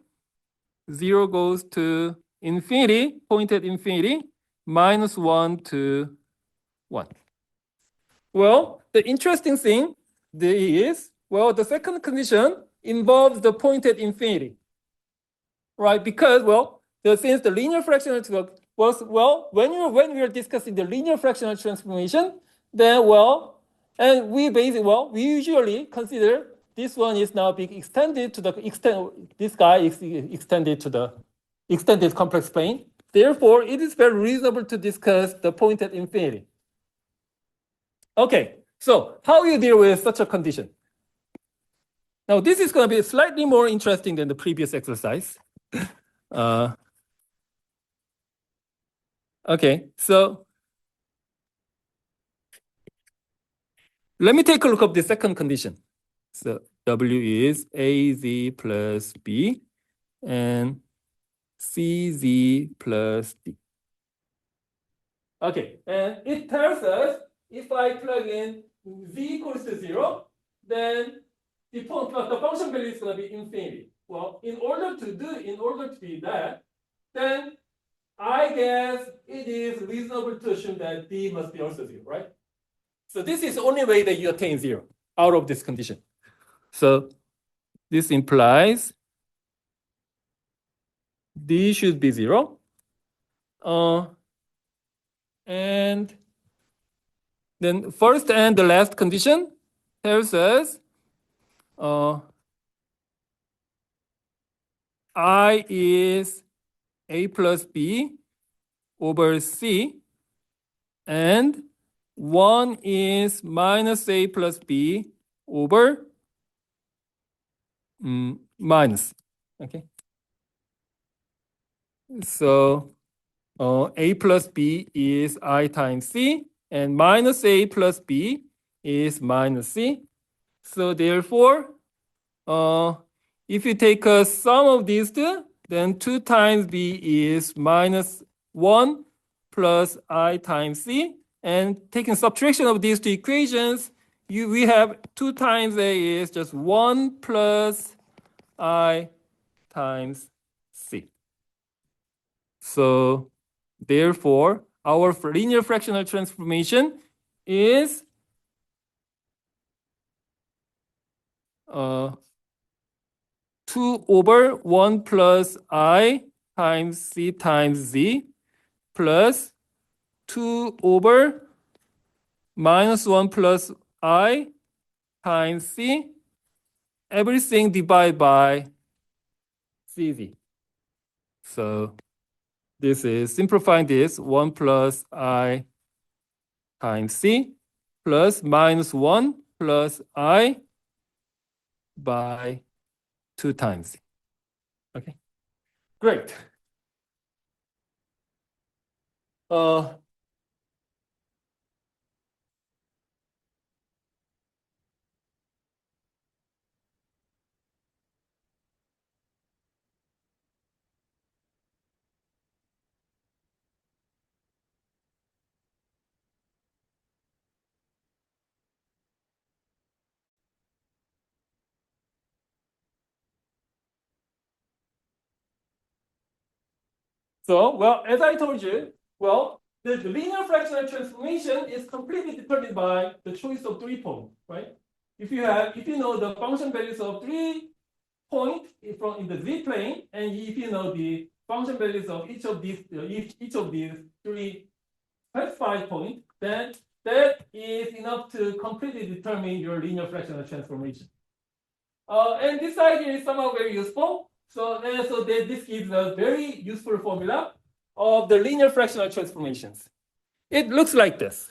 0 goes to infinity, point at infinity, minus 1 to 1. Well, the interesting thing is, well, the second condition involves the point at infinity, right? Because, well, since the linear fractional was, well, when we are discussing the linear fractional transformation, then, well, and we usually consider this one is now being extended to the extent, this guy is extended to the extended complex plane. Therefore, it is very reasonable to discuss the point at infinity. Okay, so how you deal with such a condition? Now, this is going to be slightly more interesting than the previous exercise. Okay, so let me take a look at the second condition. So W is AZ plus B and CZ plus D. Okay, and it tells us if I plug in Z equals to 0, then the function value is going to be infinity. Well, in order to do that, then I guess it is reasonable to assume that D must be also 0, right? So this is the only way that you attain 0 out of this condition. So this implies D should be 0. And then first and the last condition tells us I is A plus B over C, and 1 is minus A plus B over minus. Okay. So A plus B is I times C, and minus A plus B is minus C. So therefore, if you take a sum of these two, then 2 times B is minus 1 plus I times C. And taking subtraction of these two equations, we have 2 times A is just 1 plus I times C. So therefore, our linear fractional transformation is 2 over 1 plus I times C times Z plus 2 over minus 1 plus I times C, everything divided by CZ. So this is simplifying this 1 plus I times C plus minus 1 plus I by 2 times. Okay, great. So, well, as I told you, well, the linear fractional transformation is completely determined by the choice of 3 points, right? If you know the function values of 3 points in the z plane, and if you know the function values of each of these 3 specified points, then that is enough to completely determine your linear fractional transformation. And this idea is somehow very useful. So this gives a very useful formula of the linear fractional transformations. It looks like this.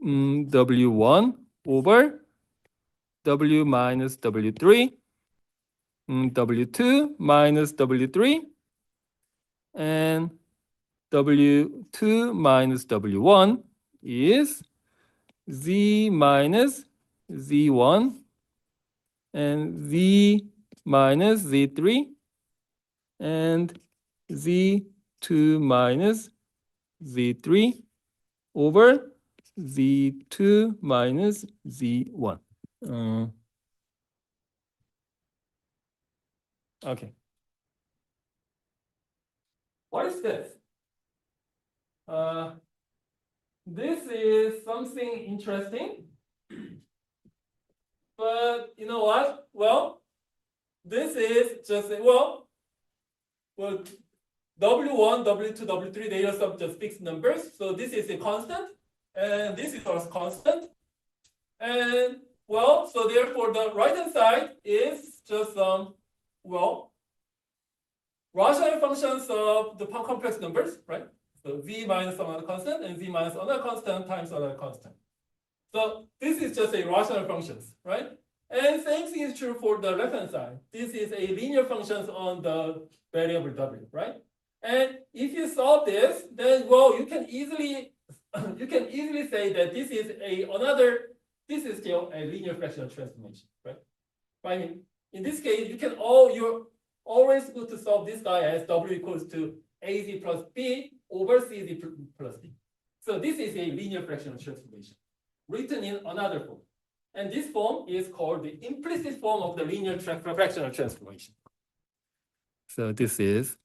W1 over W minus W3, W2 minus W3, and W2 minus W1 is Z minus Z1 and Z minus Z3 and Z2 minus Z3 over Z2 minus Z1. Okay. What is this? This is something interesting. But you know what? Well, this is just, well, W1, W2, W3, they are some just fixed numbers. So this is a constant, and this is also constant. And well, so therefore the right-hand side is just well, rational functions of the complex numbers, right? So z minus some other constant and z minus another constant times another constant. So this is just a rational functions, right? And same thing is true for the left-hand side. This is a linear functions on the variable w, right? And if you solve this, then well, you can easily say that this is still a linear fractional transformation, right? I mean, in this case, you're always good to solve this guy as w equals to az plus b over cz plus d. So this is a linear fractional transformation written in another form. And this form is called the implicit form of the linear fractional transformation. So this is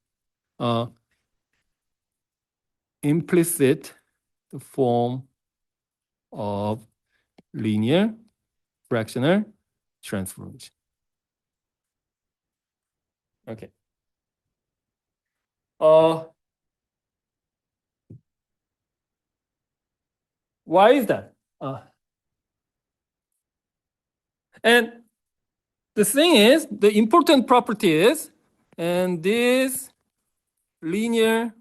implicit form of linear fractional transformation. Okay. Why is that? And the thing is, the important property is, and this linear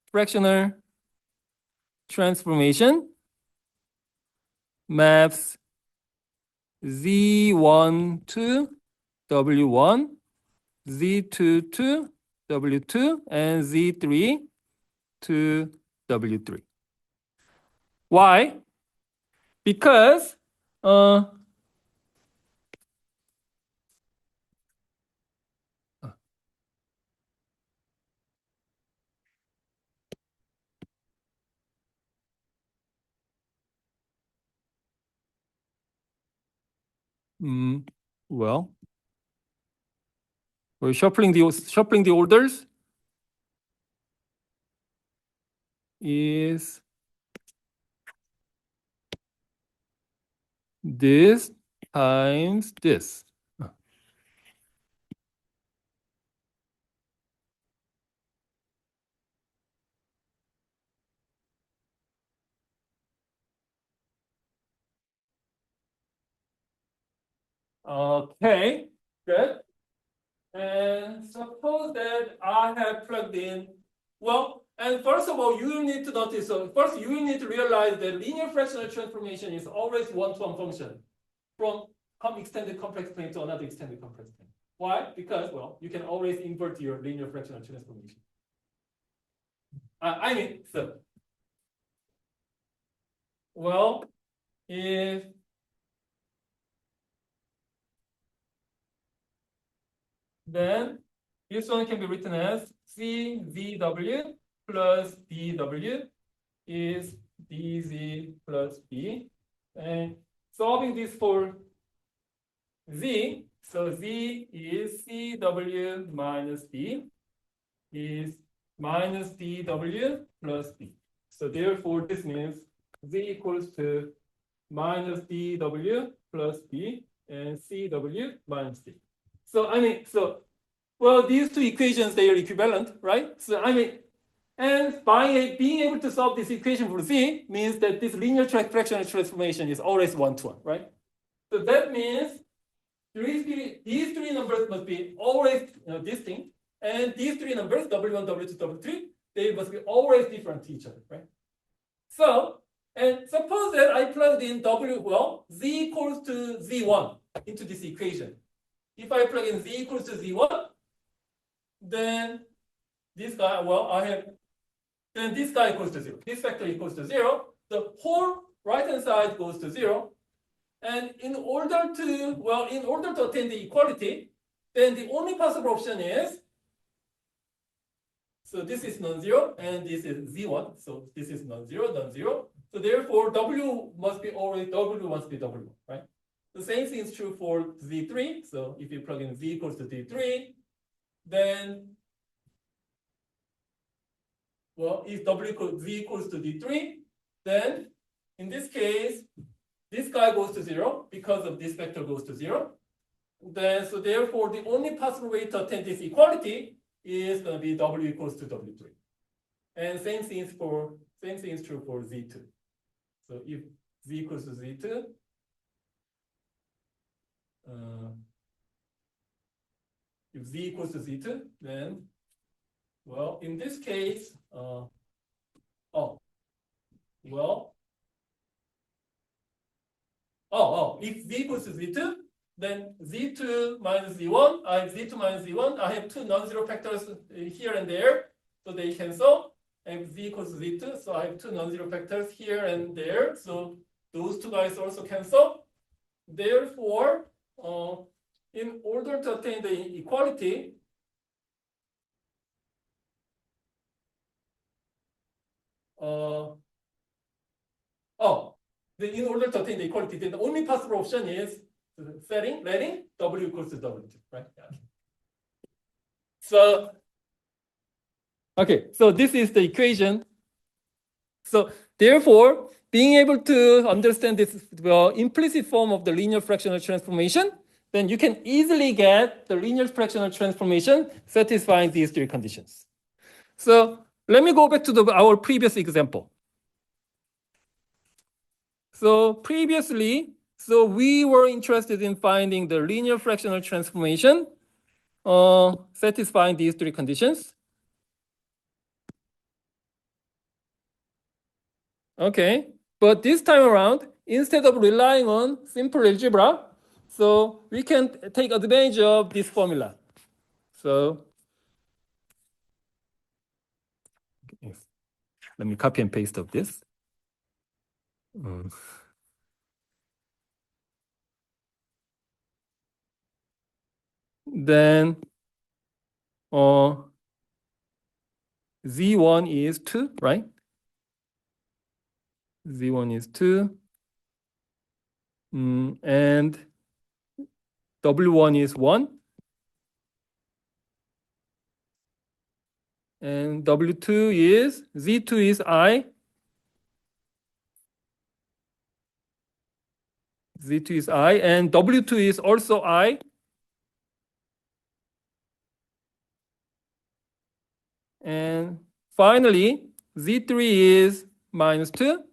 fractional transformation maps Z1 to W1, Z2 to W2, and Z3 to W3. Why? Because well, we're shuffling the orders is this times this. Okay, good. And suppose that I have plugged in, well, and first of all, you need to notice, so first you need to realize that linear fractional transformation is always one-to-one function from extended complex plane to another extended complex plane. Why? Because, well, you can always invert your linear fractional transformation. Well, if then this one can be written as CZW plus DW is DZ plus B. And solving this for Z, So Z is CW minus D is minus DW plus D. So therefore, this means Z equals to minus DW plus D and CW minus D. So well, these two equations, they are equivalent, right? So and by being able to solve this equation for Z means that this linear fractional transformation is always one-to-one, right? So that means these three numbers must be always distinct, and these three numbers, W1, W2, W3, they must be always different to each other, right? So, and suppose that I plugged in Z equals to Z1 into this equation. If I plug in Z equals to Z1, then this guy, then this guy equals to 0. This factor equals to 0. The whole right-hand side goes to 0. And in order to attain the equality, then the only possible option is, so this is non-zero and this is Z1. So this is non-zero, non-zero. So therefore, W must be W1, right? The same thing is true for Z3. So if you plug in Z equals to Z3, then, if Z equals to D3, then in this case, this guy goes to 0 because of this vector goes to 0. So therefore, the only possible way to attain this equality is going to be W equals to W3. And same thing is true for Z2. So if Z equals to Z2, if Z equals to Z2, then, in this case, if Z equals to Z2, then Z2 minus Z1, I have Z2 minus Z1. I have two non-zero factors here and there, so they cancel. I have Z equals to Z2, so I have two non-zero factors here and there, so those two guys also cancel. Therefore, in order to attain the equality, in order to attain the equality, then the only possible option is letting W equals to W2, right? So, so this is the equation. So therefore, being able to understand this implicit form of the linear fractional transformation, then you can easily get the linear fractional transformation satisfying these three conditions. So let me go back to our previous example. So previously, we were interested in finding the linear fractional transformation satisfying these three conditions. Okay, but this time around, instead of relying on simple algebra, so we can take advantage of this formula. So let me copy and paste of this. Then Z1 is 2, right? Z1 is 2. And W1 is 1. And W2 is, Z2 is I. Z2 is I, and W2 is also I. And finally, Z3 is minus 2.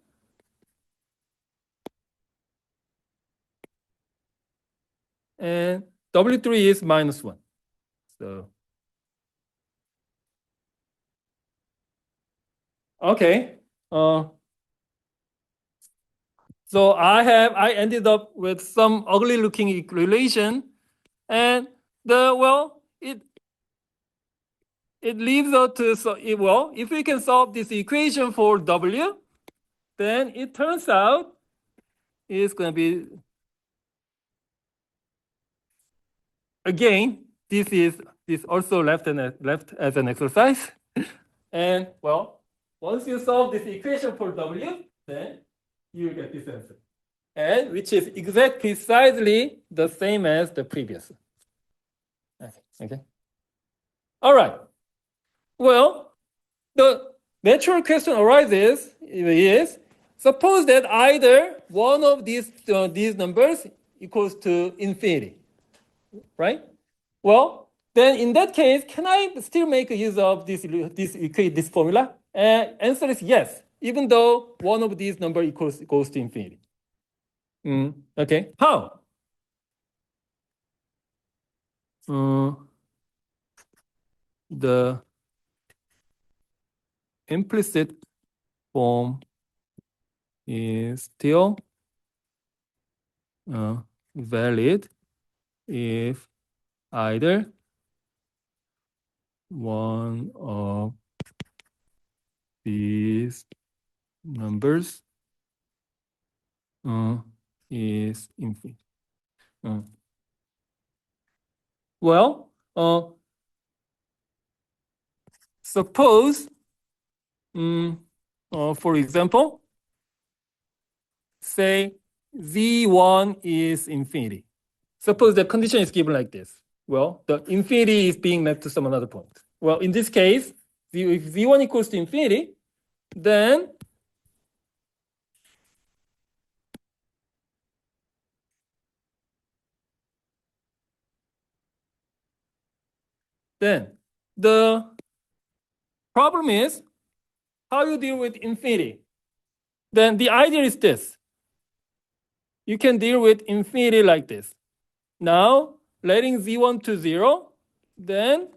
And W3 is minus 1. So, okay. So I ended up with some ugly looking relation, and it leaves us to, if we can solve this equation for W, then it turns out it's going to be, again, this also left as an exercise. And once you solve this equation for W, then you get this answer. and which is precisely the same as the previous. Okay. All right. Well, the natural question arises is, suppose that either one of these numbers equals to infinity, right? Well, then in that case, can I still make use of this formula? Answer is yes, even though one of these number goes to infinity. Okay, how? The implicit form is still valid if either one of these numbers is infinite. Well, suppose, for example, say Z1 is infinity. Suppose the condition is given like this. Well, the infinity is being met to some another point. Well, in this case, if Z1 equals to infinity, then the problem is how you deal with infinity. Then the idea is this. You can deal with infinity like this. Now, letting Z1 to 0, then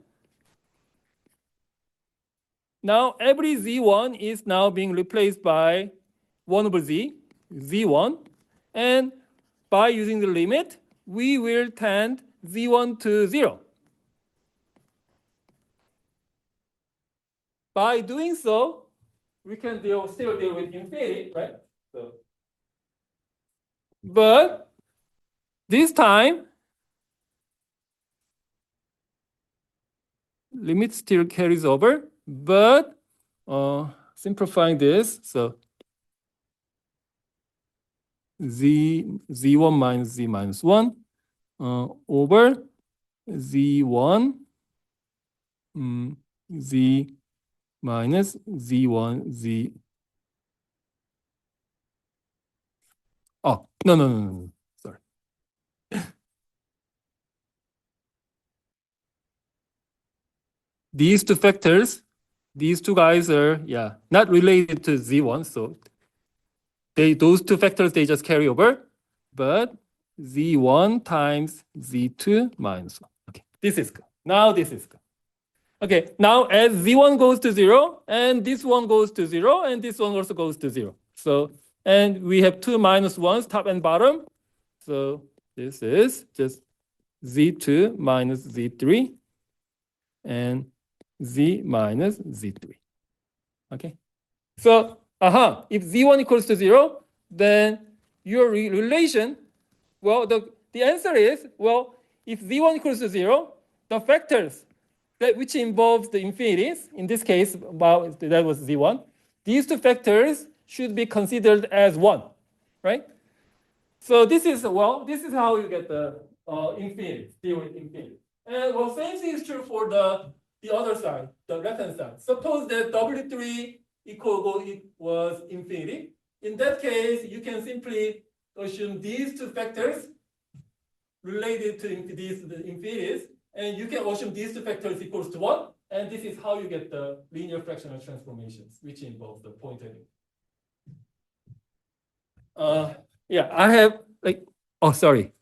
now every Z1 is now being replaced by 1 over Z1. And by using the limit, we will tend Z1 to 0. By doing so, we can still deal with infinity, right? But this time, limit still carries over, but simplifying this, so Z1 minus Z minus 1 over Z1 Z minus Z1 Z. Oh, no. Sorry. These two factors, these two guys are, not related to Z1. So those two factors, they just carry over. But Z1 times Z2 minus 1. Okay, this is good. Now this is good. Okay, now as Z1 goes to 0, and this one goes to 0, and this one also goes to 0. So, and we have two minus 1s, top and bottom. So this is just Z2 minus Z3 and Z minus Z3. Okay. So, if Z1 equals to 0, then your relation, well, the answer is, well, if Z1 equals to 0, the factors which involves the infinities, in this case, that was Z1, these two factors should be considered as 1, right? So this is how you get the infinity, deal with infinity. And well, same thing is true for the other side, the left-hand side. Suppose that W3 was infinity. In that case, you can simply assume these two factors related to these infinities, and you can assume these two factors equals to 1, and this is how you get the linear fractional transformations, which involves the pointed. I have sorry.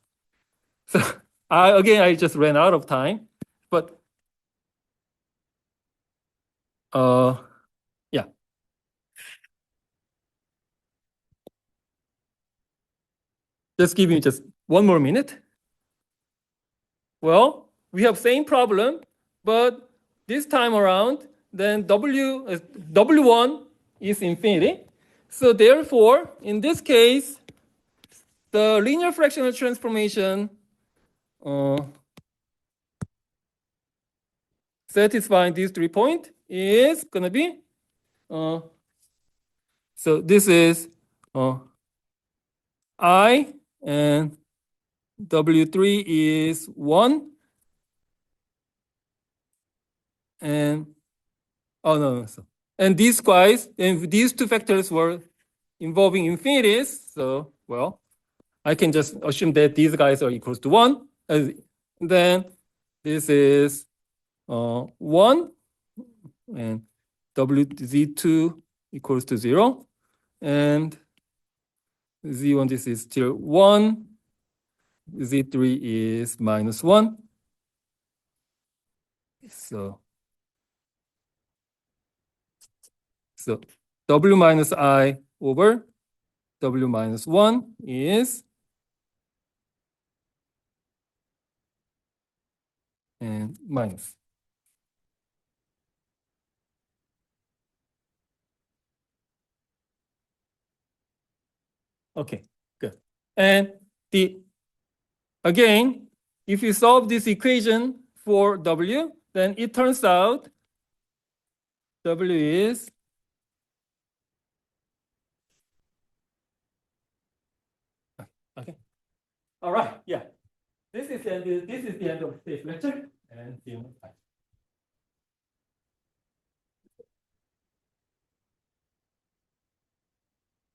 So I just ran out of time, but just give me just one more minute. Well, we have same problem, but this time around, then W1 is infinity. So therefore, in this case, the linear fractional transformation satisfying these 3 points is going to be, so this is I, and W3 is 1. And oh no, so and these guys, and these two factors were involving infinities. So well, I can just assume that these guys are equals to 1. And then this is 1, and WZ2 equals to 0, and Z1, this is still 1, Z3 is -1. So W minus I over W minus 1 is, and minus. Okay, good. And again, if you solve this equation for W, then it turns out W is okay. All right, yeah. This is the end of today's lecture, and see you.